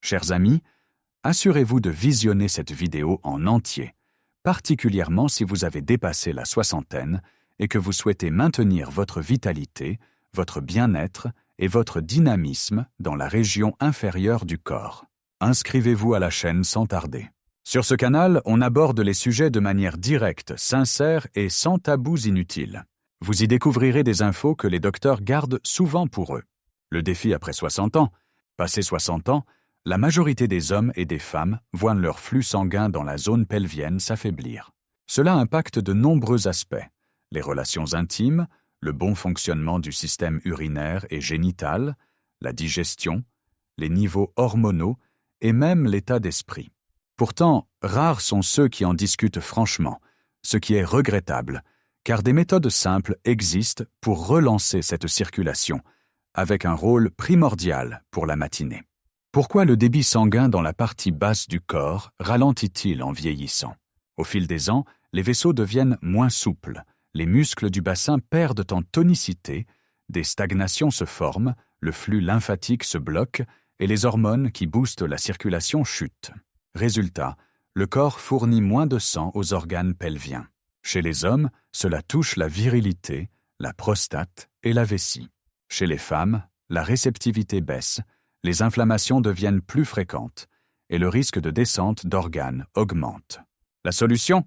Chers amis, assurez-vous de visionner cette vidéo en entier, particulièrement si vous avez dépassé la soixantaine et que vous souhaitez maintenir votre vitalité, votre bien-être et votre dynamisme dans la région inférieure du corps. Inscrivez-vous à la chaîne sans tarder. Sur ce canal, on aborde les sujets de manière directe, sincère et sans tabous inutiles. Vous y découvrirez des infos que les docteurs gardent souvent pour eux. Le défi après 60 ans. Passé 60 ans, la majorité des hommes et des femmes voient leur flux sanguin dans la zone pelvienne s'affaiblir. Cela impacte de nombreux aspects. Les relations intimes, le bon fonctionnement du système urinaire et génital, la digestion, les niveaux hormonaux et même l'état d'esprit. Pourtant, rares sont ceux qui en discutent franchement, ce qui est regrettable, car des méthodes simples existent pour relancer cette circulation, avec un rôle primordial pour la matinée. Pourquoi le débit sanguin dans la partie basse du corps ralentit-il en vieillissant? Au fil des ans, les vaisseaux deviennent moins souples, les muscles du bassin perdent en tonicité, des stagnations se forment, le flux lymphatique se bloque et les hormones qui boostent la circulation chutent. Résultat, le corps fournit moins de sang aux organes pelviens. Chez les hommes, cela touche la virilité, la prostate et la vessie. Chez les femmes, la réceptivité baisse, les inflammations deviennent plus fréquentes et le risque de descente d'organes augmente. La solution?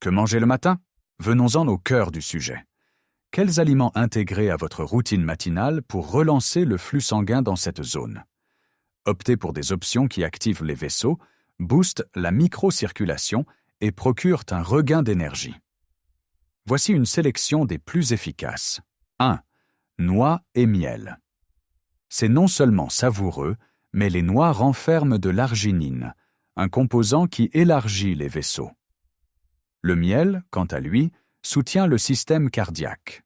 Que manger le matin? Venons-en au cœur du sujet. Quels aliments intégrer à votre routine matinale pour relancer le flux sanguin dans cette zone? Optez pour des options qui activent les vaisseaux, boostent la microcirculation et procurent un regain d'énergie. Voici une sélection des plus efficaces. 1. Noix et miel. C'est non seulement savoureux, mais les noix renferment de l'arginine, un composant qui élargit les vaisseaux. Le miel, quant à lui, soutient le système cardiaque.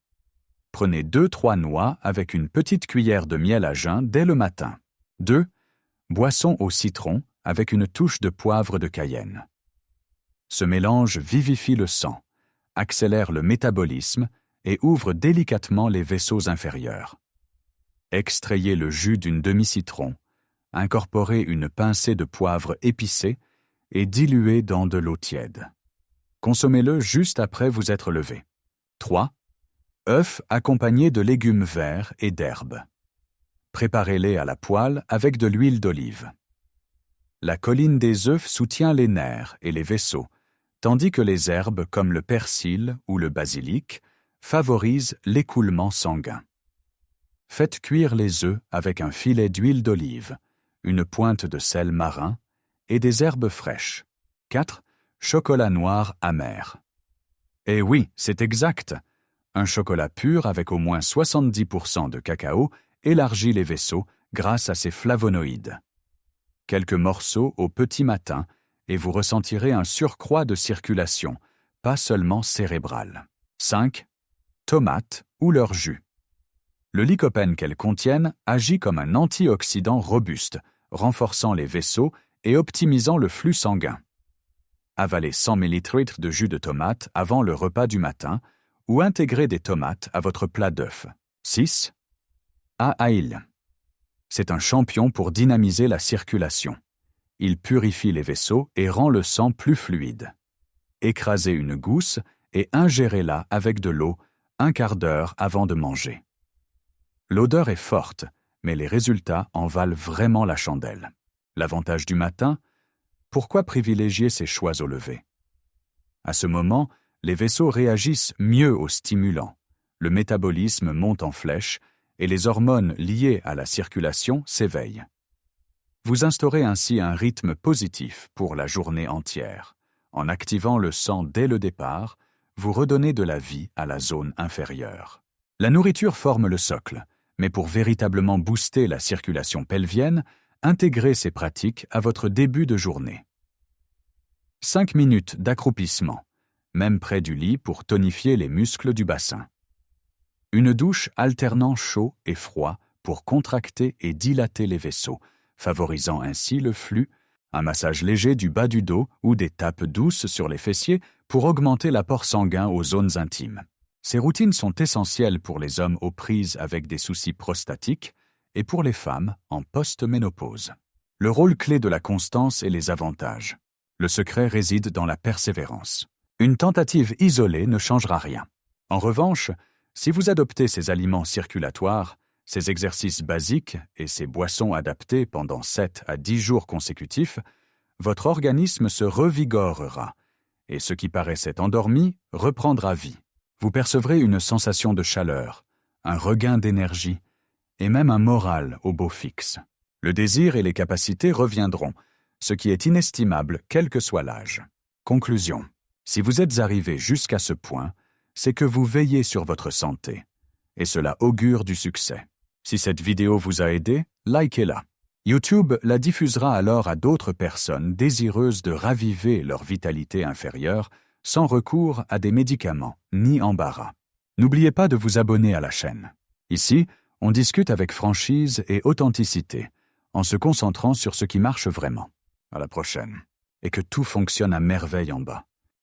Prenez 2-3 noix avec une petite cuillère de miel à jeun dès le matin. 2. Boisson au citron avec une touche de poivre de Cayenne. Ce mélange vivifie le sang, accélère le métabolisme et ouvre délicatement les vaisseaux inférieurs. Extrayez le jus d'une demi-citron, incorporez une pincée de poivre épicé et diluez dans de l'eau tiède. Consommez-le juste après vous être levé. 3. Œufs accompagnés de légumes verts et d'herbes. Préparez-les à la poêle avec de l'huile d'olive. La colline des œufs soutient les nerfs et les vaisseaux, tandis que les herbes comme le persil ou le basilic favorisent l'écoulement sanguin. Faites cuire les œufs avec un filet d'huile d'olive, une pointe de sel marin et des herbes fraîches. 4. Chocolat noir amer. Eh oui, c'est exact. Un chocolat pur avec au moins 70% de cacao élargit les vaisseaux grâce à ses flavonoïdes. Quelques morceaux au petit matin et vous ressentirez un surcroît de circulation, pas seulement cérébrale. 5. Tomates ou leur jus. Le lycopène qu'elles contiennent agit comme un antioxydant robuste, renforçant les vaisseaux et optimisant le flux sanguin. Avalez 100 ml de jus de tomate avant le repas du matin ou intégrez des tomates à votre plat d'œufs. 6. Ail. C'est un champion pour dynamiser la circulation. Il purifie les vaisseaux et rend le sang plus fluide. Écrasez une gousse et ingérez-la avec de l'eau un quart d'heure avant de manger. L'odeur est forte, mais les résultats en valent vraiment la chandelle. L'avantage du matin? Pourquoi privilégier ces choix au lever? À ce moment, les vaisseaux réagissent mieux aux stimulants, le métabolisme monte en flèche et les hormones liées à la circulation s'éveillent. Vous instaurez ainsi un rythme positif pour la journée entière. En activant le sang dès le départ, vous redonnez de la vie à la zone inférieure. La nourriture forme le socle, mais pour véritablement booster la circulation pelvienne, intégrez ces pratiques à votre début de journée. 5 minutes d'accroupissement, même près du lit pour tonifier les muscles du bassin. Une douche alternant chaud et froid pour contracter et dilater les vaisseaux, favorisant ainsi le flux, un massage léger du bas du dos ou des tapes douces sur les fessiers pour augmenter l'apport sanguin aux zones intimes. Ces routines sont essentielles pour les hommes aux prises avec des soucis prostatiques et pour les femmes en post-ménopause. Le rôle clé de la constance et les avantages. Le secret réside dans la persévérance. Une tentative isolée ne changera rien. En revanche, si vous adoptez ces aliments circulatoires, ces exercices basiques et ces boissons adaptées pendant 7 à 10 jours consécutifs, votre organisme se revigorera et ce qui paraissait endormi reprendra vie. Vous percevrez une sensation de chaleur, un regain d'énergie et même un moral au beau fixe. Le désir et les capacités reviendront, ce qui est inestimable quel que soit l'âge. Conclusion. Si vous êtes arrivé jusqu'à ce point, c'est que vous veillez sur votre santé, et cela augure du succès. Si cette vidéo vous a aidé, likez-la. YouTube la diffusera alors à d'autres personnes désireuses de raviver leur vitalité inférieure sans recours à des médicaments ni embarras. N'oubliez pas de vous abonner à la chaîne. Ici, on discute avec franchise et authenticité, en se concentrant sur ce qui marche vraiment. À la prochaine. Et que tout fonctionne à merveille en bas.